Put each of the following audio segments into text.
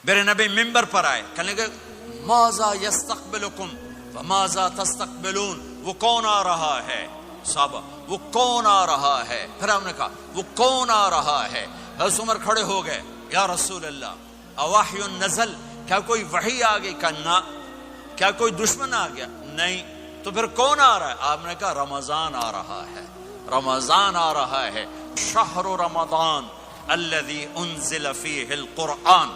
میرے نبی ممبر پر آئے، کہنے لگے ماذا یستقبلکم وماذا تستقبلون، وہ کون آ رہا ہے؟ صحابہ وہ کون آ رہا ہے؟ پھر ہم نے کہا وہ کون آ رہا ہے؟ حضرت عمر کھڑے ہو گئے، یا رسول اللہ اوحی نزل، کیا کوئی وحی آ گئی؟ کہا کیا کوئی دشمن آ گیا؟ نہیں، تو پھر کون آ رہا ہے؟ آپ نے کہا رمضان آ رہا ہے، رمضان آ رہا ہے، شہر رمضان الذی انزل فیہ القرآن۔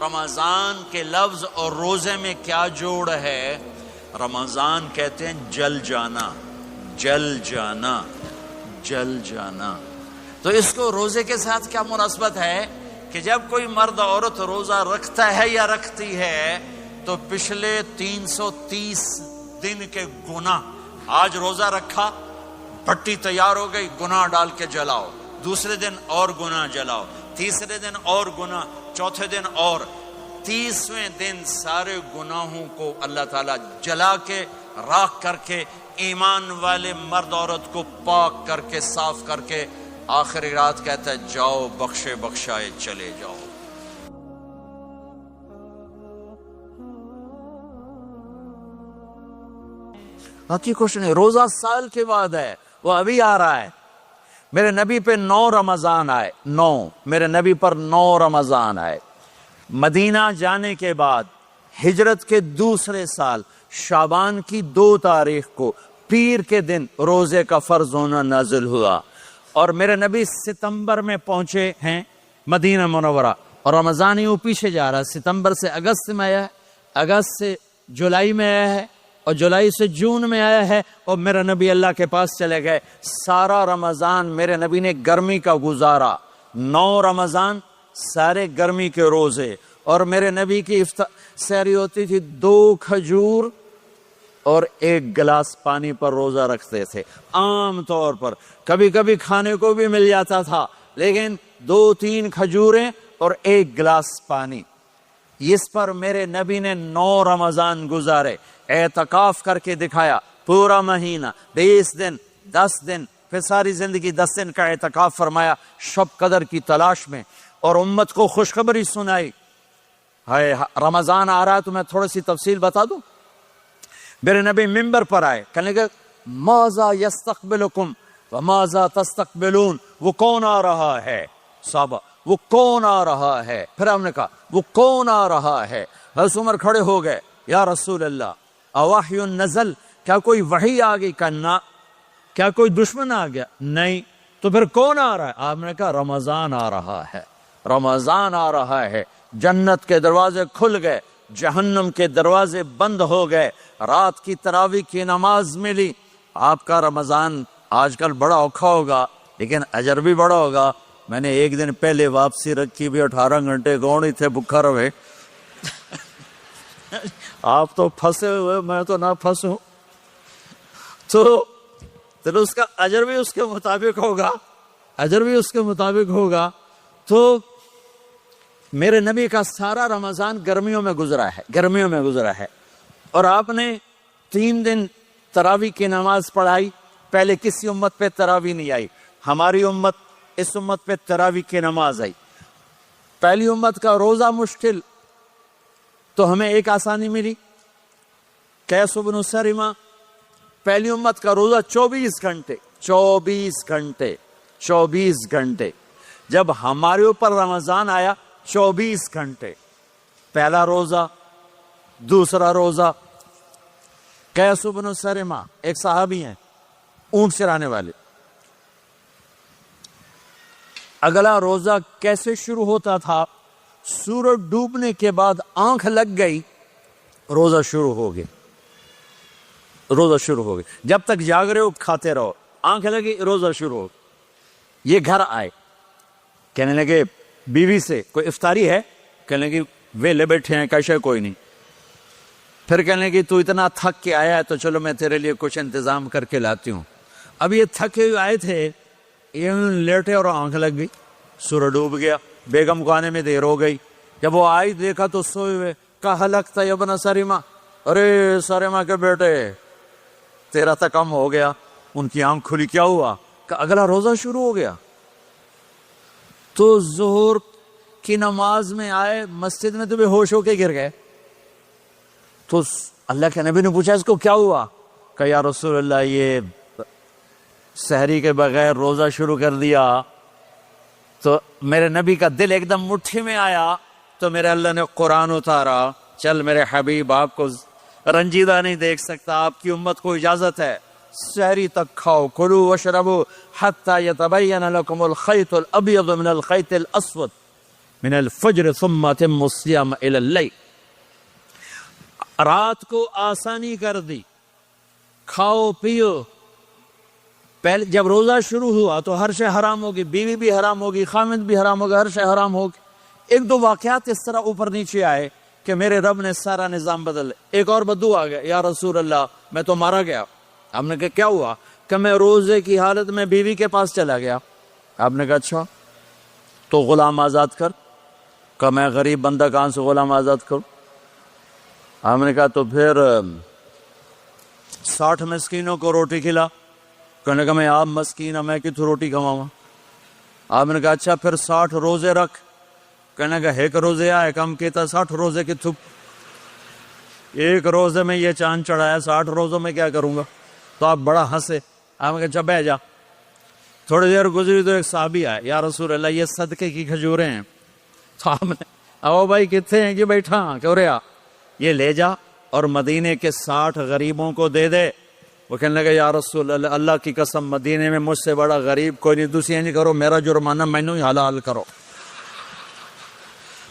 رمضان کے لفظ اور روزے میں کیا جوڑ ہے؟ رمضان کہتے ہیں جل جانا، جل جانا، جل جانا۔ تو اس کو روزے کے ساتھ کیا مناسبت ہے کہ جب کوئی مرد عورت روزہ رکھتا ہے یا رکھتی ہے تو پچھلے 330 دن کے گناہ، آج روزہ رکھا، بھٹی تیار ہو گئی، گناہ ڈال کے جلاؤ، دوسرے دن اور گناہ جلاؤ، تیسرے دن اور گناہ، چوتھے دن اور، 30ویں دن سارے گناہوں کو اللہ تعالیٰ جلا کے راکھ کر کے ایمان والے مرد عورت کو پاک کر کے صاف کر کے آخری رات کہتا ہے جاؤ بخشے بخشائے چلے جاؤ۔ باقی کچھ نہیں، روزہ سال کے بعد ہے، وہ ابھی آ رہا ہے۔ میرے نبی پہ 9 رمضان آئے، 9 میرے نبی پر 9 رمضان آئے۔ مدینہ جانے کے بعد ہجرت کے دوسرے سال شعبان کی 2 تاریخ کو پیر کے دن روزے کا فرض ہونا نازل ہوا، اور میرے نبی ستمبر میں پہنچے ہیں مدینہ منورہ، اور رمضان ہی وہ پیچھے جا رہا ہے، ستمبر سے اگست میں آیا ہے، اگست سے جولائی میں آیا ہے، اور جولائی سے جون میں آیا ہے، اور میرے نبی اللہ کے پاس چلے گئے۔ سارا رمضان میرے نبی نے گرمی کا گزارا، 9 رمضان سارے گرمی کے روزے، اور میرے نبی کی سحری ہوتی تھی 2 کھجور اور 1 گلاس پانی پر روزہ رکھتے تھے عام طور پر، کبھی کبھی کھانے کو بھی مل جاتا تھا، لیکن 2-3 کھجوریں اور 1 گلاس پانی۔ اس پر میرے نبی نے 9 رمضان گزارے، اعتکاف کر کے دکھایا، پورا مہینہ 20 دن 10 دن، پھر ساری زندگی 10 دن کا اعتکاف فرمایا شب قدر کی تلاش میں، اور امت کو خوشخبری سنائی۔ رمضان آ رہا ہے تو میں تھوڑی سی تفصیل بتا دوں۔ میرے نبی ممبر پر آئے، کہنے لگے ماذا یستقبلکم وماذا تستقبلون، وہ کون آ رہا ہے؟ صحابہ وہ کون آ رہا ہے؟ پھر ہم نے کہا وہ کون آ رہا ہے؟ حضرت عمر کھڑے ہو گئے، یا رسول اللہ اوحی نزل، کیا کوئی وحی آ گئی؟ کہا کیا کوئی دشمن آ گیا؟ نہیں، تو پھر کون آ رہا ہے؟ آپ نے کہا رمضان آ رہا ہے، رمضان آ رہا ہے۔ جنت کے دروازے کھل گئے، جہنم کے دروازے بند ہو گئے، رات کی تراویح کی نماز ملی۔ آپ کا رمضان آج کل بڑا اوکھا ہوگا لیکن اجر بھی بڑا ہوگا۔ میں نے ایک دن پہلے واپسی رکھی بھی، 18 گھنٹے کون ہی تھے بھوکا رہے۔ آپ تو پھنسے ہوئے، میں تو نہ پھنسوں، تو اس کا اجر بھی اس کے مطابق ہوگا، اجر بھی اس کے مطابق ہوگا۔ تو میرے نبی کا سارا رمضان گرمیوں میں گزرا ہے، گرمیوں میں گزرا ہے، اور آپ نے 3 دن تراویح کی نماز پڑھائی۔ پہلے کسی امت پہ تراویح نہیں آئی، ہماری امت، اس امت پہ تراویح کی نماز آئی۔ پہلی امت کا روزہ مشکل، تو ہمیں ایک آسانی ملی، قیس بن سرمہ۔ پہلی امت کا روزہ 24 گھنٹے، 24 گھنٹے، 24 گھنٹے۔ جب ہمارے اوپر رمضان آیا 24 گھنٹے، پہلا روزہ، دوسرا روزہ۔ قیس بن سرمہ ایک صحابی ہیں، اونٹ چرانے والے۔ اگلا روزہ کیسے شروع ہوتا تھا؟ سورج ڈوبنے کے بعد آنکھ لگ گئی، روزہ شروع ہو گیا، روزہ شروع ہو گیا۔ جب تک جاگ رہے ہو کھاتے رہو، آنکھ لگی روزہ شروع ہو گیا۔ یہ گھر آئے، کہنے لگے بیوی سے کوئی افطاری ہے؟ کہنے لگے ویلے بیٹھے ہیں، کیسے کوئی نہیں۔ پھر کہنے لگے تو اتنا تھک کے آیا ہے تو چلو میں تیرے لیے کچھ انتظام کر کے لاتی ہوں۔ اب یہ تھکے ہوئے آئے تھے، یہ لیٹے اور آنکھ لگ گئی، سورج ڈوب گیا، بیگم کو آنے میں دیر ہو گئی۔ جب وہ آئی دیکھا تو سوئے ہوئے، کہا لگتا ہے ابن سرمہ، ارے سرمہ کے بیٹے تیرا تو کم ہو گیا۔ ان کی آنکھ کھلی، کیا ہوا؟ کہ اگلا روزہ شروع ہو گیا۔ تو ظہر کی نماز میں آئے مسجد میں تو بے ہوش ہو کے گر گئے. تو اللہ کے نبی نے پوچھا اس کو کیا ہوا؟ کہ یا رسول اللہ یہ سحری کے بغیر روزہ شروع کر دیا. تو میرے نبی کا دل ایک دم مٹھی میں آیا. تو میرے اللہ نے قرآن اتارا، چل میرے حبیب آپ کو رنجیدہ نہیں دیکھ سکتا، آپ کی امت کو اجازت ہے سحری تک کھاؤ، کلوا واشربوا حتی یتبین لکم الخیط الابیض من الخیط الاسود من الفجر ثم اتموا الصیام الی اللیل. رات کو آسانی کر دی، کھاؤ پیو. پہلے جب روزہ شروع ہوا تو ہر شے حرام ہوگی، بیوی بھی حرام ہوگی، خامد بھی حرام ہوگا، ہر شے حرام ہوگی. ایک دو واقعات اس طرح اوپر نیچے آئے کہ میرے رب نے سارا نظام بدل. ایک اور بدو آ گیا، یا رسول اللہ میں تو مارا گیا. آپ نے کہا کیا ہوا؟ کہ میں روزے کی حالت میں بیوی کے پاس چلا گیا. آپ نے کہا اچھا تو غلام آزاد کر. کہ میں غریب بندہ کہاں سے غلام آزاد کروں؟ آپ نے کہا تو پھر 60 مسکینوں کو روٹی کھلا. کہنے کا میں آپ مسکین ہوں، میں کتوں روٹی کھواؤں؟ آپ نے کہا اچھا پھر 60 روزے رکھ. کہنے کا ایک روزے آئے کم کہتا 60 روزے کی تھپ. ایک روزے میں یہ چاند چڑھایا، 60 روزوں میں کیا کروں گا؟ تو آپ بڑا ہنسے. آپ نے کہا اچھا بہ جا. تھوڑی دیر گزری تو ایک صحابی آئے، یا رسول اللہ یہ صدقے کی کھجوریں ہیں. تو آپ نے او بھائی کتنے ہیں کہ بیٹھا کیوں رہا، یہ لے جا اور مدینے کے 60 غریبوں کو دے دے. وہ کہنے لگا یا رسول اللہ اللہ کی قسم مدینے میں مجھ سے بڑا غریب کوئی نہیں، دوسری نہیں کرو، میرا جرمانہ مینوں ہی حلال کرو.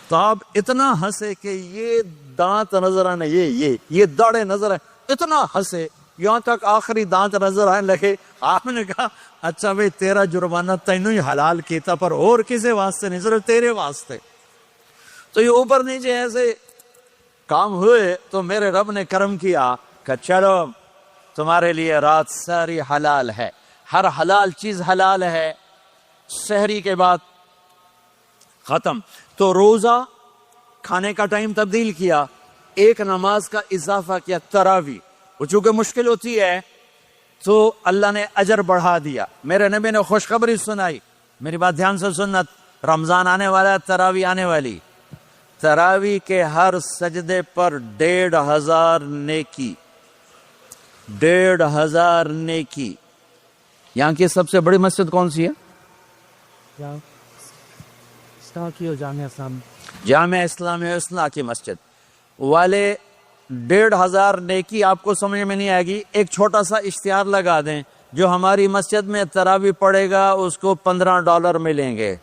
تو آپ اتنا ہنسے کہ یہ دانت نظر آنے، یہ داڑے نظر آئے، اتنا ہنسے یہاں تک آخری دانت نظر آنے لگے. آپ نے کہا اچھا بھائی تیرا جرمانہ تینوں ہی حلال کیتا، پر اور کسی واسطے نہیں، صرف تیرے واسطے. تو یہ اوپر نیچے ایسے کام ہوئے تو میرے رب نے کرم کیا کہ چلو تمہارے لیے رات ساری حلال ہے، ہر حلال چیز حلال ہے. سحری کے بعد ختم. تو روزہ کھانے کا ٹائم تبدیل کیا، ایک نماز کا اضافہ کیا، تراویح. وہ چونکہ مشکل ہوتی ہے تو اللہ نے اجر بڑھا دیا. میرے نبی نے خوشخبری سنائی، میری بات دھیان سے سننا، رمضان آنے والا ہے، تراویح آنے والی. تراویح کے ہر سجدے پر 1500 نیکی، 1500 نیکی. یہاں کی سب سے بڑی مسجد کون سی ہے؟ جامع اسلامی حسنہ کی مسجد والے. 1500 نیکی آپ کو سمجھ میں نہیں آئے گی. ایک چھوٹا سا اشتہار لگا دیں، جو ہماری مسجد میں تراویح پڑے گا اس کو $15 ملیں گے،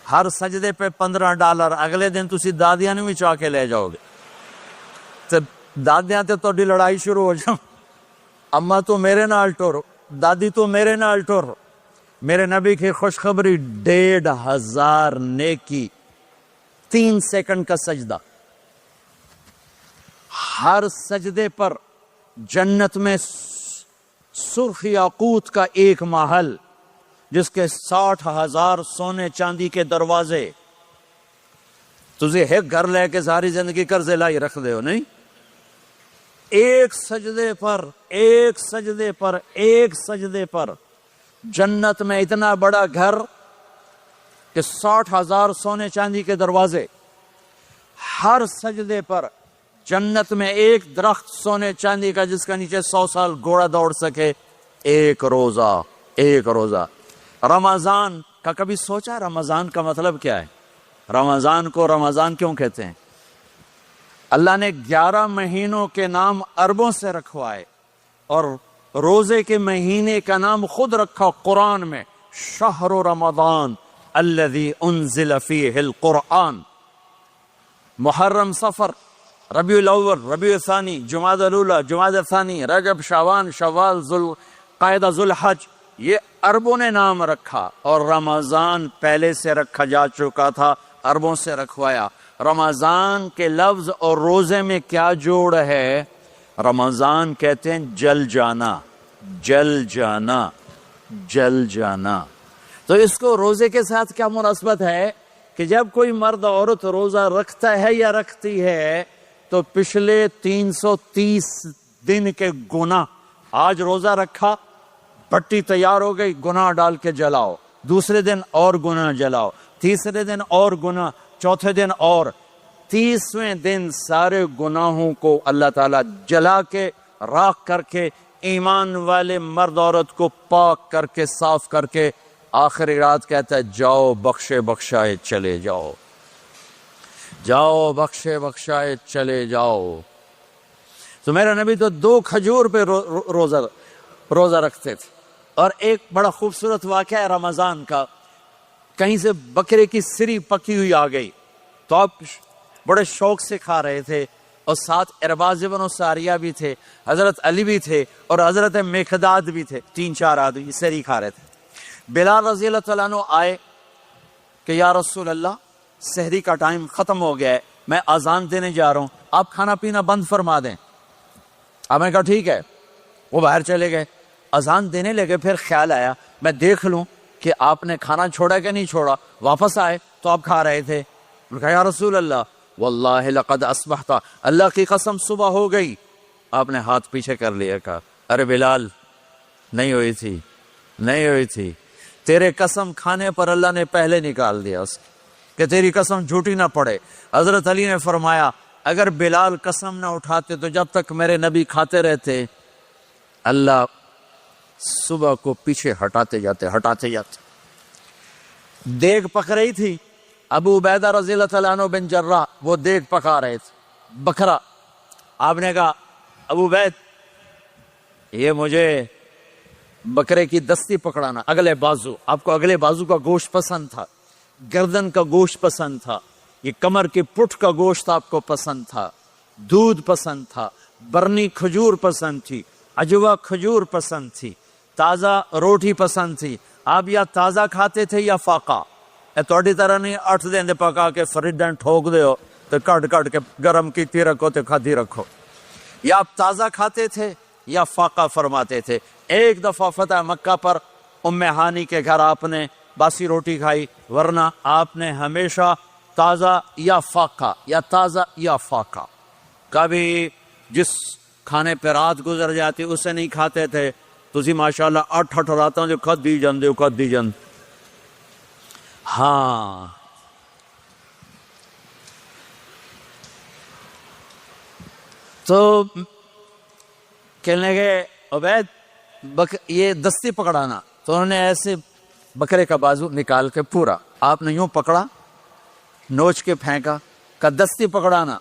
ہر سجدے پہ $15. اگلے دن تسی دادیاں نہیں بھی چاہ کے لے جاؤ گے. دادیاں تے تو لڑائی شروع ہو جاؤ، اما تو میرے نال ٹور، دادی تو میرے نال ٹور. میرے نبی کی خوشخبری 1500 نیکی، 3 سیکنڈ کا سجدہ. ہر سجدے پر جنت میں سرخ یاقوت کا ایک محل جس کے 60,000 سونے چاندی کے دروازے. تجھے ایک گھر لے کے ساری زندگی قرضے لائی رکھ دے ہو نہیں. ایک سجدے پر جنت میں اتنا بڑا گھر کہ 60,000 سونے چاندی کے دروازے. ہر سجدے پر جنت میں ایک درخت سونے چاندی کا جس کا نیچے 100 سال گھوڑا دوڑ سکے. ایک روزہ. رمضان کا کبھی سوچا رمضان کا مطلب کیا ہے؟ رمضان کو رمضان کیوں کہتے ہیں؟ اللہ نے 11 مہینوں کے نام عربوں سے رکھوائے اور روزے کے مہینے کا نام خود رکھا قرآن میں، شہر رمضان الذی انزل فیہ القرآن. محرم، صفر، ربیع الاول، ربیع الثانی، جمادی الاولی، جمادی الثانی، رجب، شعبان، شوال، ذوالقعدہ، ذوالحج، یہ عربوں نے نام رکھا. اور رمضان پہلے سے رکھا جا چکا تھا، عربوں سے رکھوایا. رمضان کے لفظ اور روزے میں کیا جوڑ ہے؟ رمضان کہتے ہیں جل جانا. تو اس کو روزے کے ساتھ کیا مناسبت ہے کہ جب کوئی مرد عورت روزہ رکھتا ہے یا رکھتی ہے تو پچھلے 330 دن کے گناہ، آج روزہ رکھا، پٹی تیار ہو گئی، گناہ ڈال کے جلاؤ، دوسرے دن اور گناہ جلاؤ، تیسرے دن اور گناہ، چوتھے دن اور، 30ویں دن سارے گناہوں کو اللہ تعالیٰ جلا کے راکھ کر کے ایمان والے مرد عورت کو پاک کر کے صاف کر کے آخری رات کہتا ہے جاؤ بخشے بخشائے چلے جاؤ، جاؤ بخشے بخشائے چلے جاؤ۔ تو میرا نبی تو 2 کھجور پہ روزہ رکھتے تھے۔ اور ایک بڑا خوبصورت واقعہ ہے رمضان کا، کہیں سے بکرے کی سری پکی ہوئی آ گئی تو آپ بڑے شوق سے کھا رہے تھے، اور ساتھ ارباز بن ساریہ بھی تھے، حضرت علی بھی تھے اور حضرت مقداد بھی تھے، 3-4 آدمی سری کھا رہے تھے۔ بلال رضی اللہ تعالیٰ عنہ آئے کہ یا رسول اللہ سحری کا ٹائم ختم ہو گیا ہے، میں اذان دینے جا رہا ہوں، آپ کھانا پینا بند فرما دیں۔ آپ نے کہا ٹھیک ہے، وہ باہر چلے گئے، اذان دینے لگے، پھر خیال آیا میں دیکھ لوں کہ آپ نے کھانا چھوڑا کہ نہیں چھوڑا، واپس آئے تو آپ کھا رہے تھے۔ میں کہا یا رسول اللہ واللہ لقد اصبحت، اللہ کی قسم صبح ہو گئی۔ آپ نے ہاتھ پیچھے کر لیا، کہا ارے بلال نہیں ہوئی تھی، نہیں ہوئی تھی، تیرے قسم کھانے پر اللہ نے پہلے نکال دیا اس کہ تیری قسم جھوٹی نہ پڑے۔ حضرت علی نے فرمایا اگر بلال قسم نہ اٹھاتے تو جب تک میرے نبی کھاتے رہتے اللہ صبح کو پیچھے ہٹاتے جاتے۔ دیگ پک رہی تھی، ابو عبیدہ رضی اللہ تعالیٰ عنہ بن جراح وہ دیگ پکا رہے تھے، بکرا۔ آپ نے کہا ابو عبید یہ مجھے بکرے کی دستی پکڑانا، اگلے بازو، آپ کو اگلے بازو کا گوشت پسند تھا، گردن کا گوشت پسند تھا، یہ کمر کی پٹھ کا گوشت آپ کو پسند تھا، دودھ پسند تھا، برنی کھجور پسند تھی، عجوا کھجور پسند تھی، تازہ روٹی پسند تھی۔ آپ یا تازہ کھاتے تھے یا فاقہ، توڑی طرح نہیں 8 دن پکا کے فریڈن ٹھوک دے ہو تو کٹ کے گرم کی رکھو تو کھادی رکھو، یا آپ تازہ کھاتے تھے یا فاقہ فرماتے تھے۔ ایک دفعہ فتح مکہ پر ام ہانی کے گھر آپ نے باسی روٹی کھائی، ورنہ آپ نے ہمیشہ تازہ یا فاقہ یا تازہ یا فاقہ، کبھی جس کھانے پہ رات گزر جاتی اسے نہیں کھاتے تھے۔ تسی ماشاءاللہ 8 راتوں جو کھد دی جان۔ ہاں تو کہنے لگے عبید یہ دستی پکڑانا، تو انہوں نے ایسے بکرے کا بازو نکال کے پورا آپ نے یوں پکڑا، نوچ کے پھینکا، کہ دستی پکڑانا،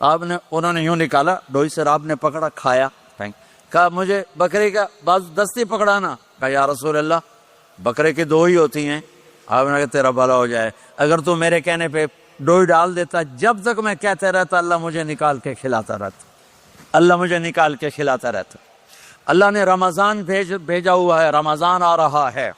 انہوں نے یوں نکالا ڈوئی سے، آپ نے پکڑا کھایا پھینک، کہا مجھے بکرے کا بازو دستی پکڑانا، کہا یا رسول اللہ بکرے کی 2 ہی ہوتی ہیں۔ آپ نے کہا تیرا بھلا ہو جائے، اگر تو میرے کہنے پہ ڈوئی ڈال دیتا، جب تک میں کہتے رہتا اللہ مجھے نکال کے کھلاتا رہتا، اللہ مجھے نکال کے کھلاتا رہتا۔ اللہ نے رمضان بھیجا ہوا ہے، رمضان آ رہا ہے،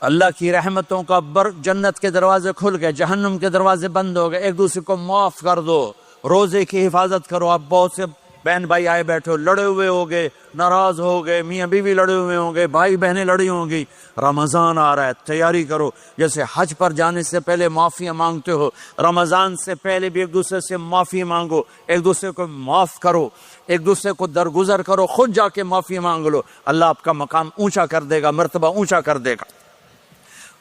اللہ کی رحمتوں کا جنت کے دروازے کھل گئے، جہنم کے دروازے بند ہو گئے، ایک دوسرے کو معاف کر دو، روزے کی حفاظت کرو۔ آپ بہت سے بہن بھائی آئے بیٹھے ہو، لڑے ہوئے ہوگے، ناراض ہو گئے، میاں بیوی لڑے ہوئے ہوں گے، بھائی بہنیں لڑی ہوں گی، رمضان آ رہا ہے، تیاری کرو۔ جیسے حج پر جانے سے پہلے معافیاں مانگتے ہو، رمضان سے پہلے بھی ایک دوسرے سے معافی مانگو، ایک دوسرے کو معاف کرو، ایک دوسرے کو درگزر کرو، خود جا کے معافی مانگ لو، اللہ آپ کا مقام اونچا کر دے گا، مرتبہ اونچا کر دے گا۔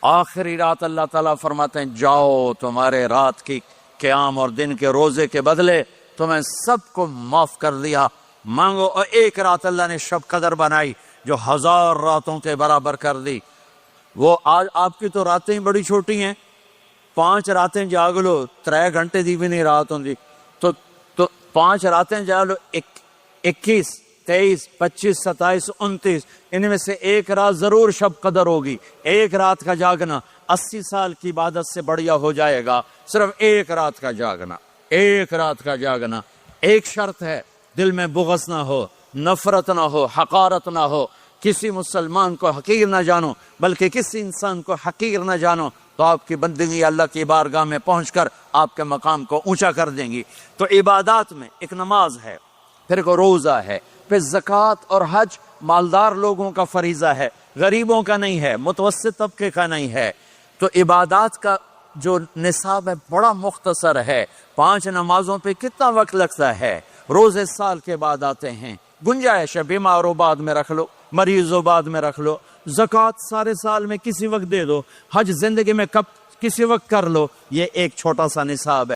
آخری رات اللہ تعالیٰ فرماتے ہیں جاؤ، تمہارے رات کی قیام اور دن کے روزے کے بدلے تمہیں سب کو معاف کر دیا، مانگو۔ اور ایک رات اللہ نے شب قدر بنائی جو 1000 راتوں کے برابر کر دی۔ وہ آج آپ کی تو راتیں بڑی چھوٹی ہیں، 5 راتیں جاگ لو، 3 گھنٹے دی بھی نہیں رات ہوں، تو 5 راتیں جاگ لو، 21 23 25 27 29، ان میں سے ایک رات ضرور شب قدر ہوگی۔ ایک رات کا جاگنا 80 سال کی عبادت سے بڑھیا ہو جائے گا، صرف ایک رات کا جاگنا، ایک رات کا جاگنا۔ ایک شرط ہے، دل میں بغض نہ ہو، نفرت نہ ہو، حقارت نہ ہو، کسی مسلمان کو حقیر نہ جانو، بلکہ کسی انسان کو حقیر نہ جانو، تو آپ کی بندگی اللہ کی بارگاہ میں پہنچ کر آپ کے مقام کو اونچا کر دیں گی۔ تو عبادات میں ایک نماز ہے، پھر ایک روزہ ہے، پھر زکوٰۃ اور حج مالدار لوگوں کا فریضہ ہے، غریبوں کا نہیں ہے، متوسط طبقے کا نہیں ہے۔ تو عبادات کا جو نصاب ہے بڑا مختصر ہے، 5 نمازوں پہ کتنا وقت لگتا ہے، روزے سال کے بعد آتے ہیں، گنجائش ہے، بیمار و بعد میں رکھ لو۔ مریض ہو بعد میں رکھ لو، زکوٰۃ سارے سال میں کسی وقت دے دو، حج زندگی میں کب کسی وقت کر لو، یہ ایک چھوٹا سا نصاب ہے۔